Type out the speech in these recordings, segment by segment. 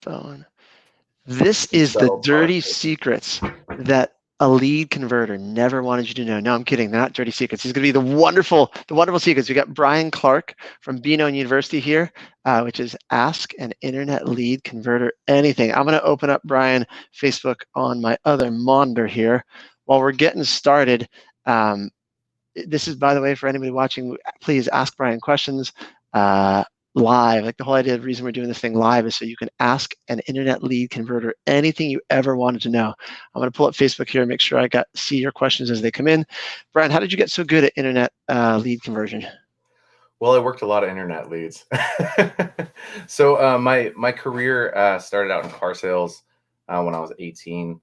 phone. This Some is the subtle dirty product placement. secrets that a lead converter never wanted you to know. No, I'm kidding. They're not dirty secrets. These are going to be the wonderful secrets. We got Bryan Clark from Beano University here, which is Ask an Internet Lead Converter Anything. I'm going to open up Bryan Facebook on my other monitor here while we're getting started. This is, by the way, for anybody watching, please ask Bryan questions live. Like the whole idea, the reason we're doing this thing live is so you can ask an internet lead converter anything you ever wanted to know. I'm going to pull up Facebook here and make sure I see your questions as they come in. Bryan, how did you get so good at internet lead conversion? Well, I worked a lot of internet leads. So my career started out in car sales when I was 18,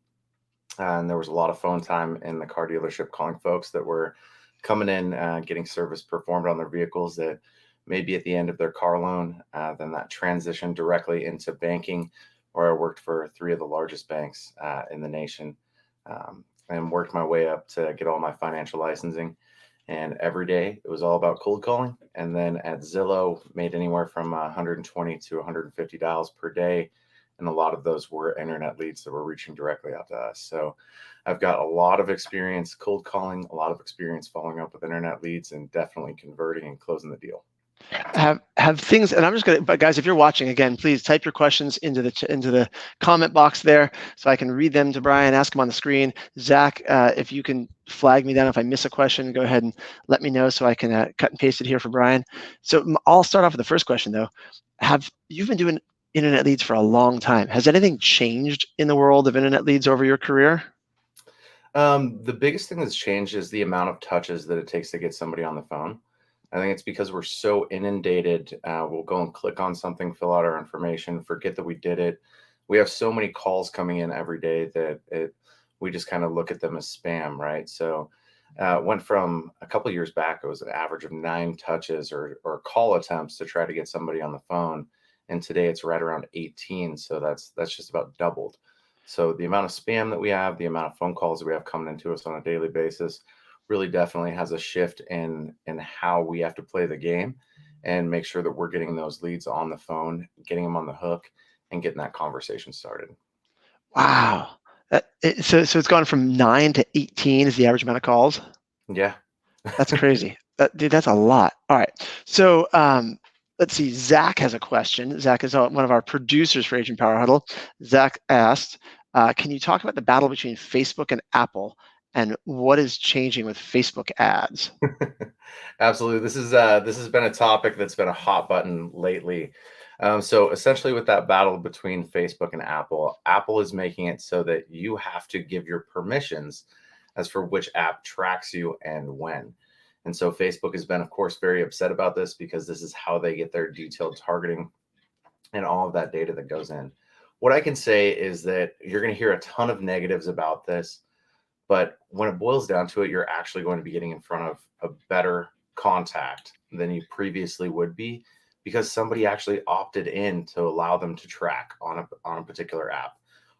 and there was a lot of phone time in the car dealership calling folks that were coming in, getting service performed on their vehicles that may be at the end of their car loan. Then that transitioned directly into banking, where I worked for three of the largest banks in the nation, and worked my way up to get all my financial licensing. And every day it was all about cold calling. And then at Zillow, made anywhere from 120 to 150 dials per day, and a lot of those were internet leads that were reaching directly out to us. So I've got a lot of experience cold calling, a lot of experience following up with internet leads, and definitely converting and closing the deal. Have things, and I'm just gonna, but guys, if you're watching again, please type your questions into the comment box there so I can read them to Bryan, ask them on the screen. Zach, if you can flag me down if I miss a question, go ahead and let me know so I can cut and paste it here for Bryan. So I'll start off with the first question though. Have you've been doing internet leads for a long time? Has anything changed in the world of internet leads over your career? The biggest thing that's changed is the amount of touches that it takes to get somebody on the phone. I think it's because we're so inundated. We'll go and click on something, fill out our information, forget that we did it. We have so many calls coming in every day that we just kind of look at them as spam, right? So went from a couple of years back, it was an average of 9 touches or call attempts to try to get somebody on the phone. And today it's right around 18. So that's just about doubled. So the amount of spam that we have, the amount of phone calls that we have coming into us on a daily basis really definitely has a shift in how we have to play the game and make sure that we're getting those leads on the phone, getting them on the hook, and getting that conversation started. Wow. So it's gone from 9 to 18 is the average amount of calls. Yeah. That's crazy. Dude, that's a lot. All right. So let's see. Zach has a question. Zach is one of our producers for Agent Power Huddle. Zach asked, can you talk about the battle between Facebook and Apple and what is changing with Facebook ads? Absolutely. This has been a topic that's been a hot button lately. So essentially, with that battle between Facebook and Apple, Apple is making it so that you have to give your permissions as for which app tracks you and when. And so Facebook has been, of course, very upset about this because this is how they get their detailed targeting and all of that data that goes in. What I can say is that you're going to hear a ton of negatives about this. But when it boils down to it, you're actually going to be getting in front of a better contact than you previously would be because somebody actually opted in to allow them to track on a particular app,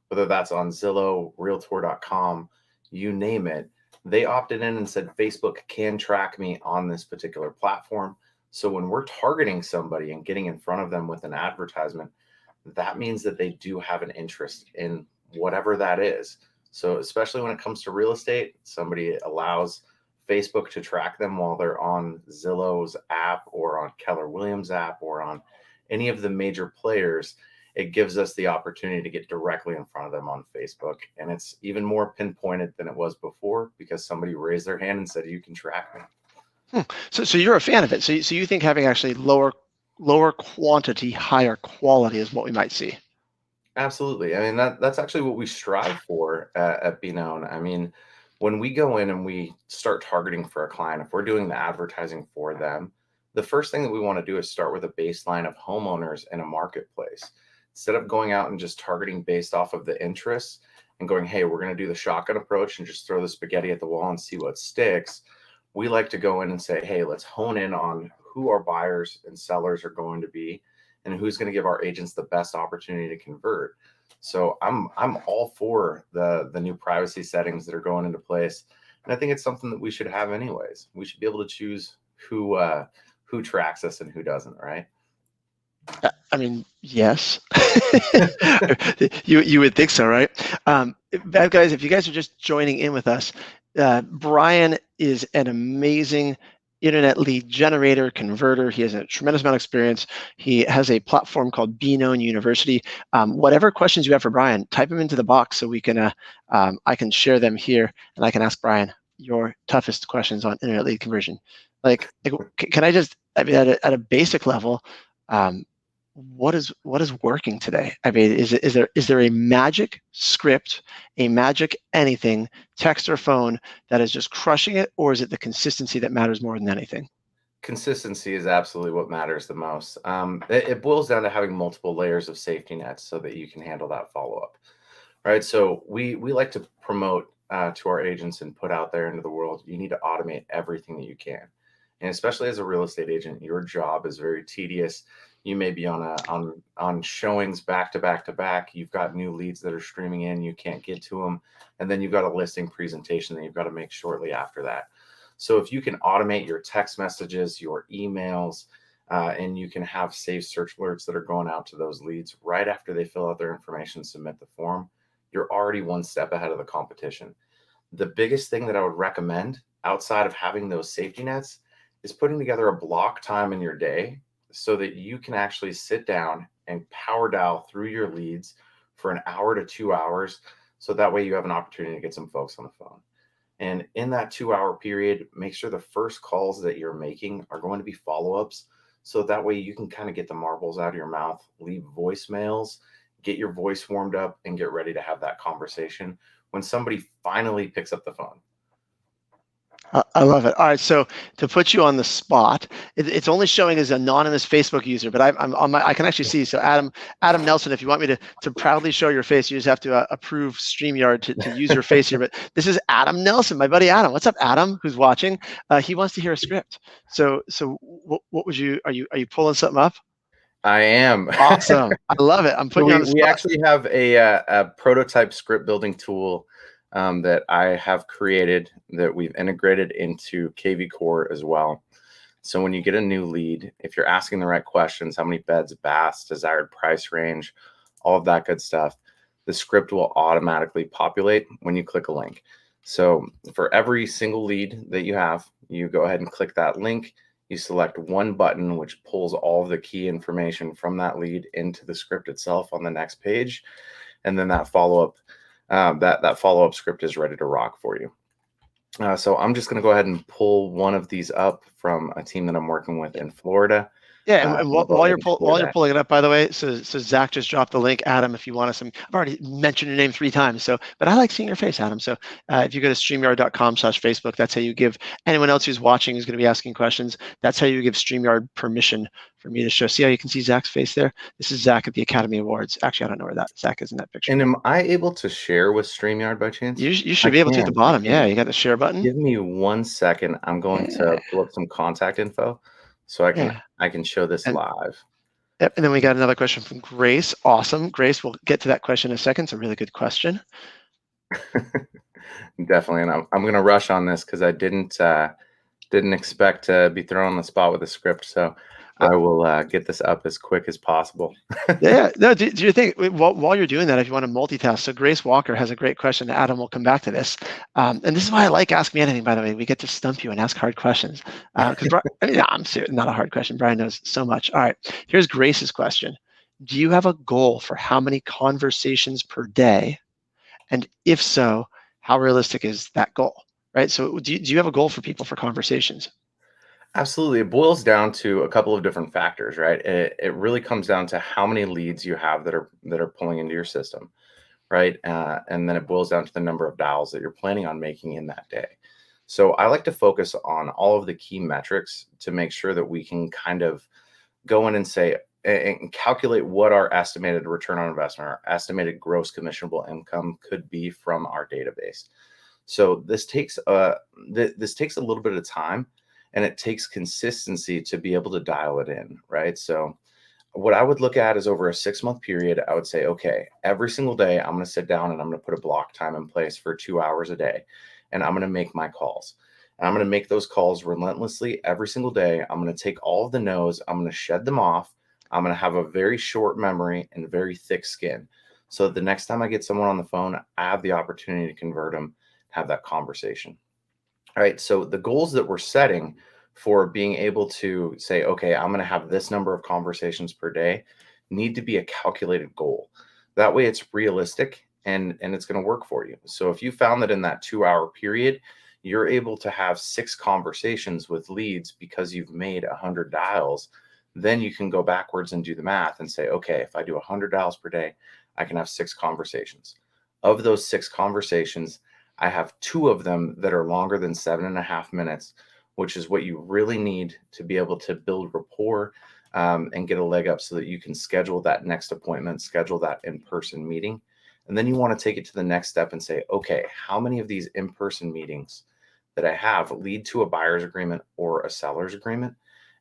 whether that's on Zillow, Realtor.com, you name it. They opted in and said, Facebook can track me on this particular platform. So when we're targeting somebody and getting in front of them with an advertisement, that means that they do have an interest in whatever that is. So, especially when it comes to real estate, somebody allows Facebook to track them while they're on Zillow's app or on Keller Williams app or on any of the major players. It gives us the opportunity to get directly in front of them on Facebook. And it's even more pinpointed than it was before because somebody raised their hand and said, you can track me. So you're a fan of it. So you think having actually lower quantity, higher quality is what we might see. Absolutely. I mean, that's actually what we strive for at Be Known. I mean, when we go in and we start targeting for a client, if we're doing the advertising for them, the first thing that we want to do is start with a baseline of homeowners in a marketplace. Instead of going out and just targeting based off of the interests and going, hey, we're going to do the shotgun approach and just throw the spaghetti at the wall and see what sticks, we like to go in and say, hey, let's hone in on who our buyers and sellers are going to be and who's going to give our agents the best opportunity to convert. So I'm all for the new privacy settings that are going into place, and I think it's something that we should have anyways. We should be able to choose who tracks us and who doesn't, right? I mean, yes. You would think so, right? Guys, if you guys are just joining in with us, Bryan is an amazing internet lead generator, converter. He has a tremendous amount of experience. He has a platform called Be Known University. Whatever questions you have for Bryan, type them into the box so we can I can share them here, and I can ask Bryan your toughest questions on internet lead conversion. Can I just, I mean, at a basic level, um, what is working today? I mean, is there a magic script, a magic anything, text or phone, that is just crushing it, or is it the consistency that matters more than anything? Consistency is absolutely what matters the most. It boils down to having multiple layers of safety nets so that you can handle that follow up, right? So we like to promote to our agents and put out there into the world. You need to automate everything that you can, and especially as a real estate agent, your job is very tedious. You may be on showings back to back to back. You've got new leads that are streaming in. You can't get to them, and then you've got a listing presentation that you've got to make shortly after that. So if you can automate your text messages, your emails, and you can have saved search alerts that are going out to those leads right after they fill out their information, submit the form, you're already one step ahead of the competition. The biggest thing that I would recommend outside of having those safety nets is putting together a block time in your day so that you can actually sit down and power dial through your leads for an hour to 2 hours. So that way you have an opportunity to get some folks on the phone. And in that 2 hour period, make sure the first calls that you're making are going to be follow ups. So that way you can kind of get the marbles out of your mouth, leave voicemails, get your voice warmed up, and get ready to have that conversation when somebody finally picks up the phone. I love it. All right, so to put you on the spot, it's only showing as anonymous Facebook user, but I'm on my. I can actually see. So Adam Nelson, if you want me to proudly show your face, you just have to approve StreamYard to use your face here. But this is Adam Nelson, my buddy Adam. What's up, Adam? Who's watching? He wants to hear a script. So what would you? Are you pulling something up? I am. Awesome. I love it. I'm So putting you on the we spot. actually have a prototype script building tool that I have created that we've integrated into KV Core as well. So when you get a new lead, if you're asking the right questions, how many beds, baths, desired price range, all of that good stuff, the script will automatically populate when you click a link. So for every single lead that you have, you go ahead and click that link. You select one button, which pulls all of the key information from that lead into the script itself on the next page. And then that follow-up that follow-up script is ready to rock for you. So I'm just going to go ahead and pull one of these up from a team that I'm working with in Florida. Yeah, and We'll go while ahead you're and share while you're that. pulling it up, by the way, so Zach just dropped the link. Adam, if you want us, I've already mentioned your name 3 times. So, but I like seeing your face, Adam. So, if you go to streamyard.com/Facebook, that's how you give anyone else who's watching who's going to be asking questions. That's how you give StreamYard permission for me to show. See how you can see Zach's face there? This is Zach at the Academy Awards. Actually, I don't know where that Zach is in that picture. And am I able to share with StreamYard by chance? You I should be able to at the can. I bottom. Yeah, can. you got the share button. Give me 1 second. I'm going Yeah, to pull up some contact info so yeah. I can show this And live. Yep, and then we got another question from Grace. Awesome. Grace, we'll get to that question in a second. It's a really good question. Definitely, and I'm going to rush on this because I didn't expect to be thrown on the spot with a script, so Uh, I will get this up as quick as possible. Yeah, no, do you think while you're doing that, if you want to multitask, so Grace Walker has a great question. Adam will come back to this. And this is why I like Ask Me Anything, by the way. We get to stump you and ask hard questions. Because I mean, I'm serious, not a hard question. Bryan knows so much. All right, here's Grace's question. Do you have a goal for how many conversations per day? And if so, how realistic is that goal? Right. So do you have a goal for people for conversations? Absolutely. It boils down to a couple of different factors, right? It really comes down to how many leads you have that are pulling into your system, right? And then it boils down to the number of dials that you're planning on making in that day. So I like to focus on all of the key metrics to make sure that we can kind of go in and say and calculate what our estimated return on investment, our estimated gross commissionable income could be from our database. So this takes a little bit of time, and it takes consistency to be able to dial it in, right? So what I would look at is over a 6 month period, I would say, okay, every single day I'm going to sit down and I'm going to put a block time in place for 2 hours a day, and I'm going to make my calls. And I'm going to make those calls relentlessly every single day. I'm going to take all of the no's, I'm going to shed them off. I'm going to have a very short memory and very thick skin. So the next time I get someone on the phone, I have the opportunity to convert them, have that conversation. All right. So the goals that we're setting for being able to say, okay, I'm going to have this number of conversations per day need to be a calculated goal. That way it's realistic and it's going to work for you. So if you found that in that 2 hour period, you're able to have 6 conversations with leads because you've made 100 dials, then you can go backwards and do the math and say, okay, if I do 100 dials per day, I can have 6 conversations. Of those 6 conversations, I have 2 of them that are longer than 7.5 minutes, which is what you really need to be able to build rapport and get a leg up so that you can schedule that next appointment, schedule that in person meeting. And then you want to take it to the next step and say, okay, how many of these in person meetings that I have lead to a buyer's agreement or a seller's agreement?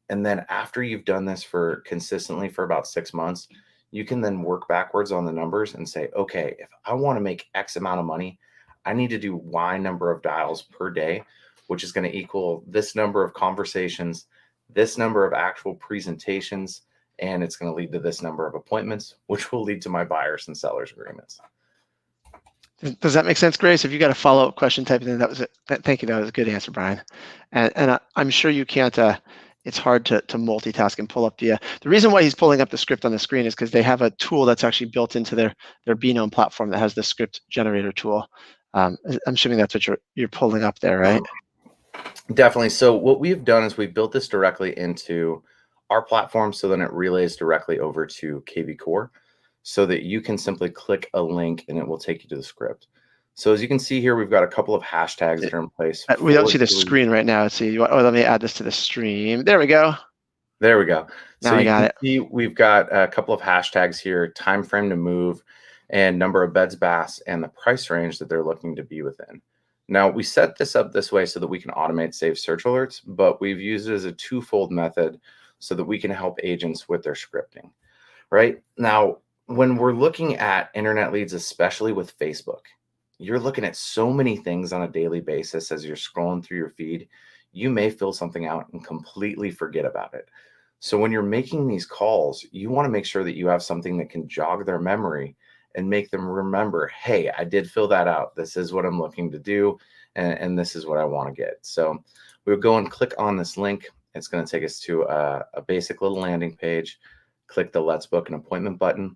And then after you've done this for consistently for about 6 months, you can then work backwards on the numbers and say, okay, if I want to make X amount of money, I need to do Y number of dials per day, which is going to equal this number of conversations, this number of actual presentations, and it's going to lead to this number of appointments, which will lead to my buyers and sellers agreements. Does that make sense, Grace? If you got a follow-up question type of thing, that was it. Thank you. That was a good answer, Bryan. And I'm sure you can't. It's hard to multitask and pull up the reason why he's pulling up the script on the screen is because they have a tool that's actually built into their Benome platform that has the script generator tool. I'm assuming that's what you're pulling up there, right? Definitely. So what we've done is we've built this directly into our platform, so then it relays directly over to KV Core, so that you can simply click a link and it will take you to the script. So as you can see here, we've got a couple of hashtags that are in place. We don't see the screen right now. Let's see. Let me add this to the stream. There we go. There we go. Now So I you got can it. see we've got a couple of hashtags here: time frame to move, and number of beds, baths, and the price range that they're looking to be within. Now, we set this up this way so that we can automate save search alerts, but we've used it as a twofold method so that we can help agents with their scripting. Right now, when we're looking at internet leads, especially with Facebook, you're looking at so many things on a daily basis as you're scrolling through your feed. You may fill something out and completely forget about it. So when you're making these calls, you want to make sure that you have something that can jog their memory and make them remember, hey, I did fill that out. This is what I'm looking to do, and this is what I want to get. So we'll go and click on this link. It's going to take us to a basic little landing page. Click the Let's Book an Appointment button.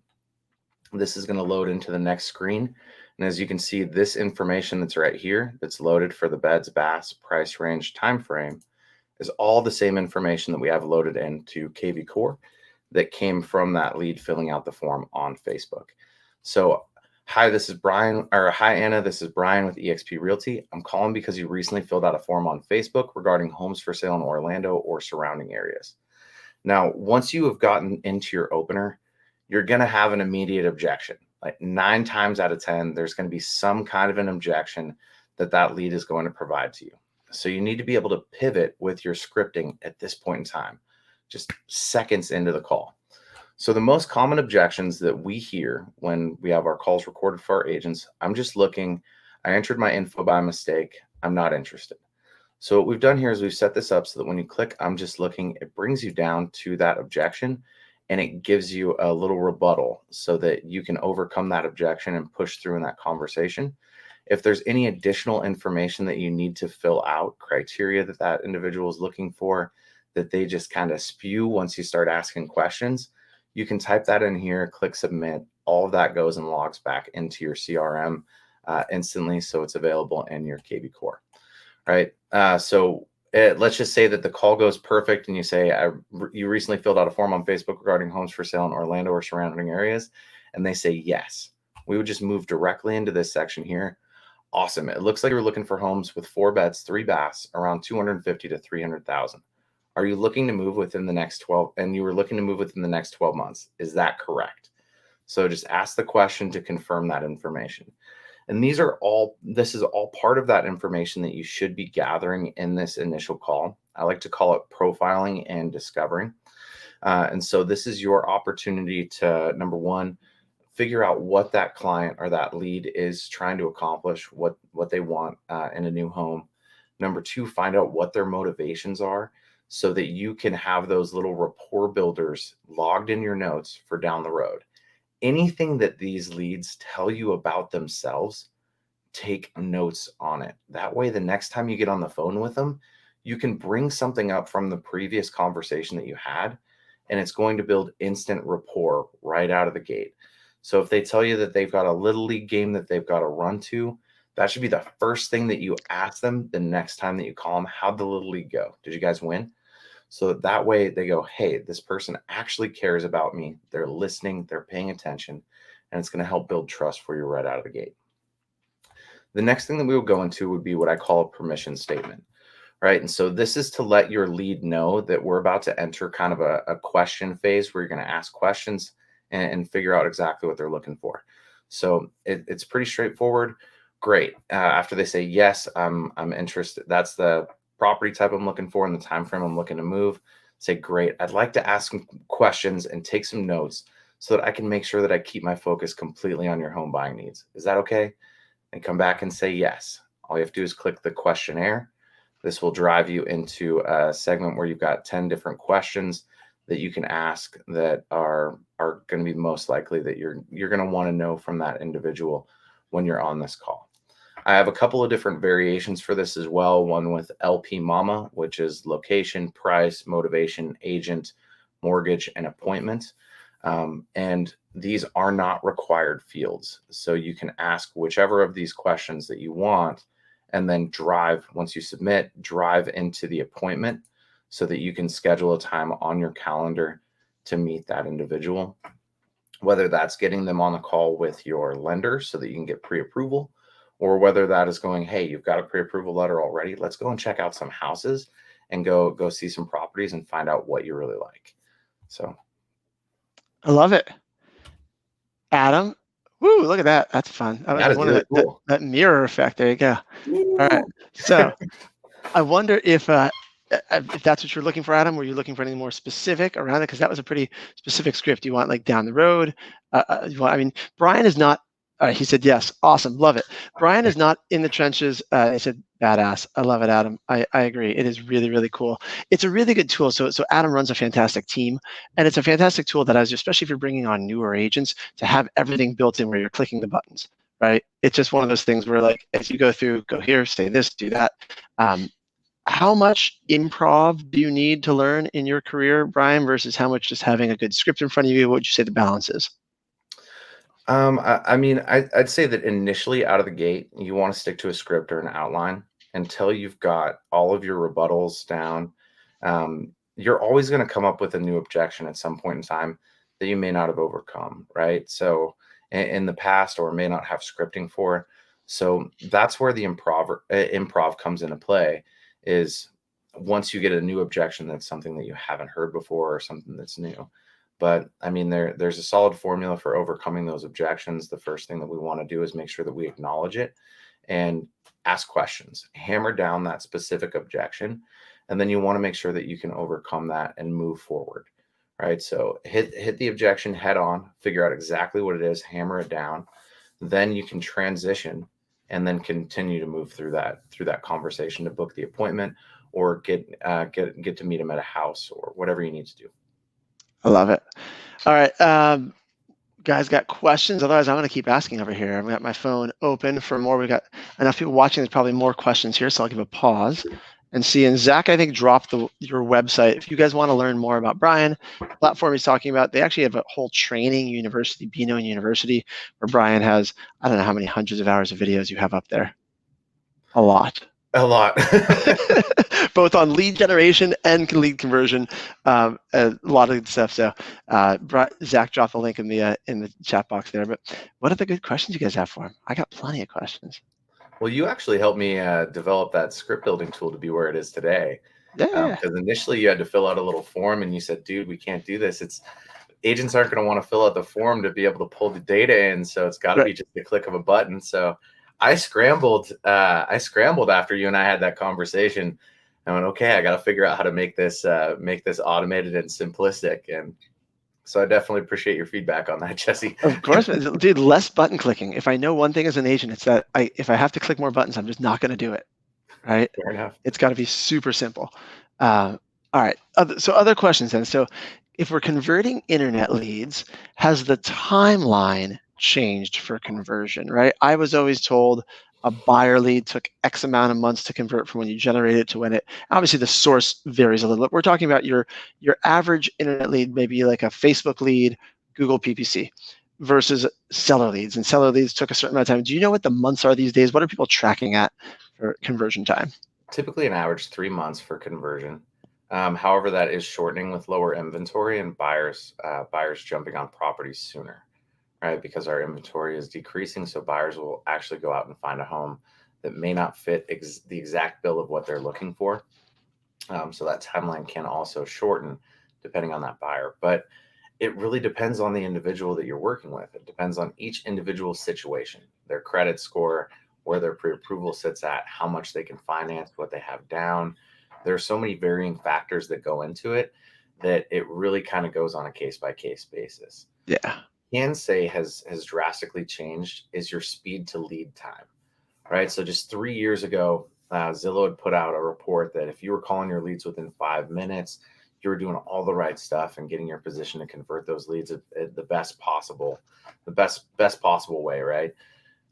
This is going to load into the next screen. And as you can see, this information that's right here, that's loaded for the beds, baths, price range, time frame, is all the same information that we have loaded into KV Core that came from that lead filling out the form on Facebook. So, hi, this is Bryan, or hi, Anna, this is Bryan with eXp Realty. I'm calling because you recently filled out a form on Facebook regarding homes for sale in Orlando or surrounding areas. Now, once you have gotten into your opener, you're going to have an immediate objection. Like 9 times out of 10, there's going to be some kind of an objection that lead is going to provide to you. So you need to be able to pivot with your scripting at this point in time, just seconds into the call. So the most common objections that we hear when we have our calls recorded for our agents, I'm just looking, I entered my info by mistake, I'm not interested. So what we've done here is we've set this up so that when you click, I'm just looking, it brings you down to that objection and it gives you a little rebuttal so that you can overcome that objection and push through in that conversation. If there's any additional information that you need to fill out, criteria that individual is looking for, that they just kind of spew once you start asking questions, you can type that in here, click submit. All of that goes and logs back into your CRM instantly, so it's available in your KV Core. Right. Let's just say that the call goes perfect and you say, you recently filled out a form on Facebook regarding homes for sale in Orlando or surrounding areas. And they say, yes, we would just move directly into this section here. Awesome. It looks like you're looking for homes with 4 beds, 3 baths, around 250 to 300,000. Are you looking to move within the next 12? And you were looking to move within the next 12 months. Is that correct? So just ask the question to confirm that information. And this is all part of that information that you should be gathering in this initial call. I like to call it profiling and discovering. And so this is your opportunity to, number one, figure out what that client or that lead is trying to accomplish, what they want in a new home. Number two, find out what their motivations are so that you can have those little rapport builders logged in your notes for down the road. Anything that these leads tell you about themselves, take notes on it. That way, the next time you get on the phone with them, you can bring something up from the previous conversation that you had, and it's going to build instant rapport right out of the gate. So if they tell you that they've got a little league game that they've got to run to, that should be the first thing that you ask them the next time that you call them. How'd the little league go? Did you guys win? So that way they go, hey, this person actually cares about me. They're listening, they're paying attention, and it's going to help build trust for you right out of the gate. The next thing that we will go into would be what I call a permission statement, right? And so this is to let your lead know that we're about to enter kind of a question phase where you're going to ask questions and figure out exactly what they're looking for. So it's pretty straightforward. Great. After they say, yes, I'm interested. That's the property type I'm looking for and the time frame I'm looking to move. Say, great. I'd like to ask some questions and take some notes so that I can make sure that I keep my focus completely on your home buying needs. Is that okay? And come back and say yes. All you have to do is click the questionnaire. This will drive you into a segment where you've got 10 different questions that you can ask that are going to be most likely that you're going to want to know from that individual when you're on this call. I have a couple of different variations for this as well. One with LP Mama, which is location, price, motivation, agent, mortgage, and appointment. And these are not required fields. So you can ask whichever of these questions that you want, and then drive, once you submit, drive into the appointment so that you can schedule a time on your calendar to meet that individual. Whether that's getting them on the call with your lender so that you can get pre-approval, or whether that is going, hey, you've got a pre-approval letter already. Let's go and check out some houses and go see some properties and find out what you really like. So I love it. Adam, woo, look at that. That's fun. That was one really of cool. that mirror effect. There you go. Woo. All right. So I wonder if that's what you're looking for, Adam. Were you looking for anything more specific around it? Because that was a pretty specific script. You want like down the road. I mean, Bryan is not. He said yes. Awesome. Love it. Bryan is not in the trenches. He said badass. I love it, Adam. I agree. It is really, really cool. It's a really good tool. So Adam runs a fantastic team, and it's a fantastic tool that has, especially if you're bringing on newer agents, to have everything built in where you're clicking the buttons. Right. It's just one of those things where, like, as you go through, go here, say this, do that. How much improv do you need to learn in your career, Bryan, versus how much just having a good script in front of you? What would you say the balance is? I mean, I'd say that initially out of the gate, you want to stick to a script or an outline until you've got all of your rebuttals down. You're always going to come up with a new objection at some point in time that you may not have overcome, right? So in the past, or may not have scripting for. So that's where the improv comes into play, is once you get a new objection that's something that you haven't heard before or something that's new. But I mean, there's a solid formula for overcoming those objections. The first thing that we want to do is make sure that we acknowledge it and ask questions, hammer down that specific objection. And then you want to make sure that you can overcome that and move forward, right? So hit the objection head on, figure out exactly what it is, hammer it down. Then you can transition and then continue to move through that conversation to book the appointment or get to meet them at a house or whatever you need to do. I love it. All right. Guys got questions? Otherwise, I'm going to keep asking over here. I've got my phone open for more. We've got enough people watching. There's probably more questions here, so I'll give a pause and see. And Zach, I think, dropped your website. If you guys want to learn more about Bryan, the platform he's talking about, they actually have a whole training university, Beano University, where Bryan has, I don't know how many hundreds of hours of videos you have up there. A lot. A lot. Both on lead generation and lead conversion, a lot of good stuff. So Zach dropped the link in the chat box there. But what are the good questions you guys have for him? I got plenty of questions. Well, you actually helped me develop that script building tool to be where it is today. Yeah. Because initially you had to fill out a little form and you said, dude, we can't do this. Agents aren't going to want to fill out the form to be able to pull the data in. So it's got to be just the click of a button. So I scrambled after you and I had that conversation. I went, okay, I got to figure out how to make this automated and simplistic. And so I definitely appreciate your feedback on that, Jesse. Of course, dude, less button clicking. If I know one thing as an agent, it's that if I have to click more buttons, I'm just not going to do it. Right? Fair enough. It's got to be super simple. All right. So other questions then. So if we're converting internet leads, has the timeline changed for conversion, right? I was always told a buyer lead took X amount of months to convert from when you generate it to when it, obviously the source varies a little bit. We're talking about your average internet lead, maybe like a Facebook lead, Google PPC versus seller leads. And seller leads took a certain amount of time. Do you know what the months are these days? What are people tracking at for conversion time? Typically an average 3 months for conversion. However, that is shortening with lower inventory and buyers jumping on properties sooner, right? Because our inventory is decreasing, so buyers will actually go out and find a home that may not fit the exact bill of what they're looking for. So that timeline can also shorten depending on that buyer. But it really depends on the individual that you're working with. It depends on each individual situation, their credit score, where their pre-approval sits at, how much they can finance, what they have down. There are so many varying factors that go into it that it really kind of goes on a case by case basis. Yeah. Can say has drastically changed is your speed to lead time, right? So just 3 years ago, Zillow had put out a report that if you were calling your leads within 5 minutes, you were doing all the right stuff and getting your position to convert those leads at the best possible way, right?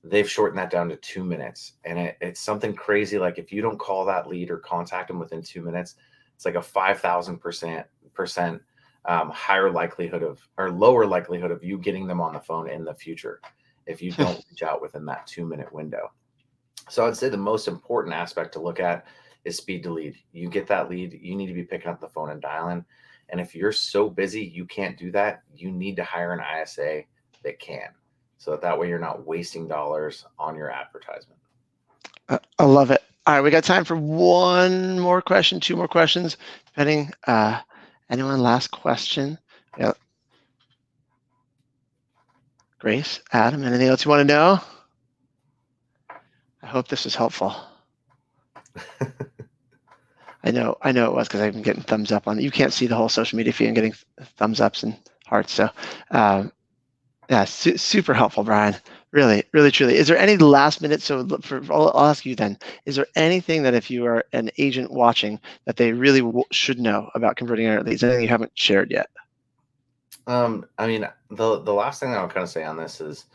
They've shortened that down to 2 minutes, and it's something crazy. Like if you don't call that lead or contact them within 2 minutes, it's like a 5,000% higher likelihood of or lower likelihood of you getting them on the phone in the future if you don't reach out within that 2 minute window. So I'd say the most important aspect to look at is speed to lead. You get that lead, you need to be picking up the phone and dialing. And if you're so busy you can't do that, you need to hire an ISA that can. So that way you're not wasting dollars on your advertisement. I love it. All right, we got time for one more question, two more questions, depending. Anyone? Last question. Yeah. Grace, Adam, anything else you want to know? I hope this was helpful. I know it was because I've been getting thumbs up on it. You can't see the whole social media feed and getting thumbs ups and hearts. So, yeah, super helpful, Bryan. Really, really, truly. Is there any last minute? So, I'll ask you then. Is there anything that if you are an agent watching that they really should know about converting internet leads? Anything you haven't shared yet? I mean, the last thing I would kind of say on this is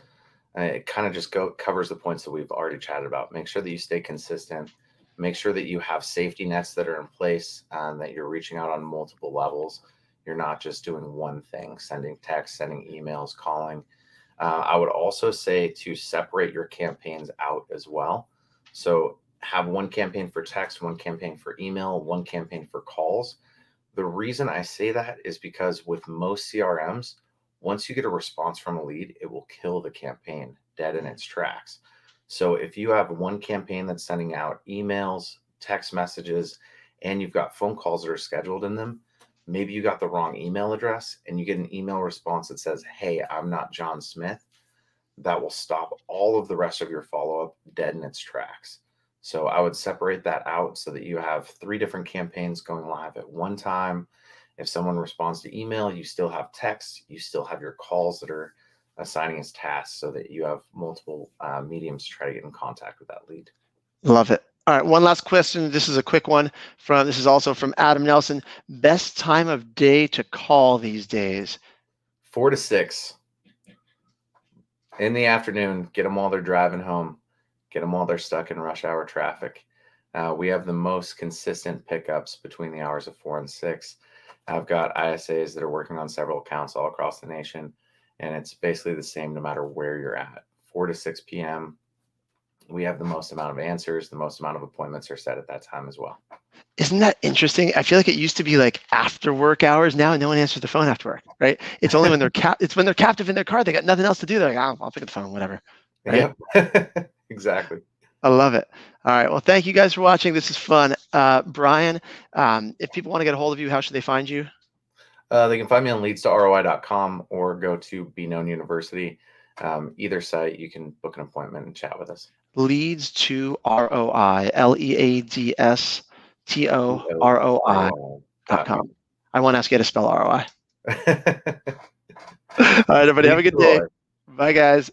it kind of just covers the points that we've already chatted about. Make sure that you stay consistent. Make sure that you have safety nets that are in place and that you're reaching out on multiple levels. You're not just doing one thing, sending texts, sending emails, calling. I would also say to separate your campaigns out as well. So have one campaign for text, one campaign for email, one campaign for calls. The reason I say that is because with most CRMs, once you get a response from a lead, it will kill the campaign dead in its tracks. So if you have one campaign that's sending out emails, text messages, and you've got phone calls that are scheduled in them, maybe you got the wrong email address and you get an email response that says, "Hey, I'm not John Smith," that will stop all of the rest of your follow-up dead in its tracks. So I would separate that out so that you have 3 different campaigns going live at one time. If someone responds to email, you still have text, you still have your calls that are assigning as tasks so that you have multiple mediums to try to get in contact with that lead. Love it. All right, one last question. This is a quick one. This is also from Adam Nelson. Best time of day to call these days? 4 to 6 in the afternoon. Get them while they're driving home. Get them while they're stuck in rush hour traffic. We have the most consistent pickups between the hours of 4 and 6. I've got ISAs that are working on several accounts all across the nation, and it's basically the same no matter where you're at. 4 to 6 p.m. We have the most amount of answers. The most amount of appointments are set at that time as well. Isn't that interesting? I feel like it used to be like after work hours. Now no one answers the phone after work, right? It's only when they're it's when they're captive in their car. They got nothing else to do. They're like, oh, I'll pick up the phone, whatever. Right? Yep. Exactly. I love it. All right. Well, thank you guys for watching. This is fun. Bryan, if people want to get a hold of you, how should they find you? They can find me on leads2roi.com or go to Be Known University. Either site, you can book an appointment and chat with us. Leads to ROI, LEADSTOROI.com. I won't ask you to spell ROI. All right, everybody, have a good day. Bye, guys.